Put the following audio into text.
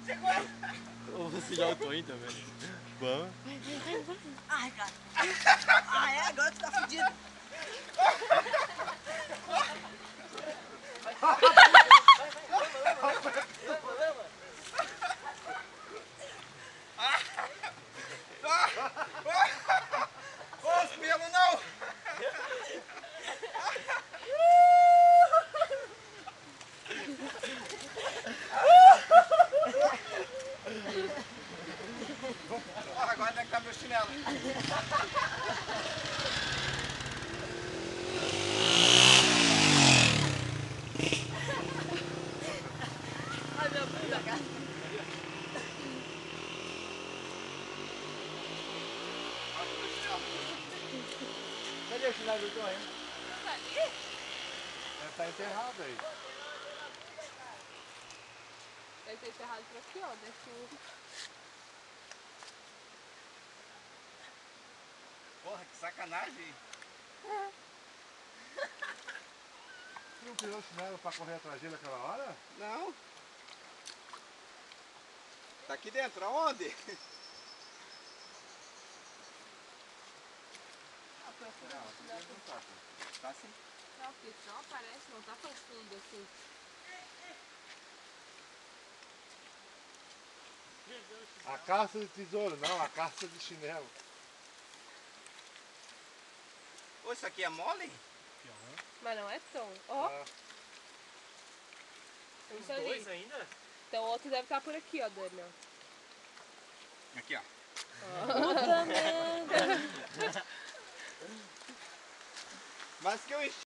Segura! Ou você já tô indo também. Vamos. Vai. Ai, cara. Ah, é? Agora tu tá fudido. Os pelos não! Agora tem que estar meu chinelo. Ai, meu bunda, cara. Cadê o chinelo do Tom, hein? Tá ali? Deve estar enterrado aí. Deve ter enterrado por aqui, ó. Desce o... Porra, que sacanagem. Você não tirou o chinelo pra correr atrás dele naquela hora? Não. Tá aqui dentro, aonde? Ah, procura o chinelo. Tá sim. Não, porque senão aparece, não tá tão fundo assim. A caça de tesouro, não, a caça de chinelo. Ô, isso aqui é mole? Mas não é tão. Ó, Ah, tem Dois ainda? Então o outro deve estar por aqui, ó, Daniel. Aqui, ó. Puta merda. Mas que eu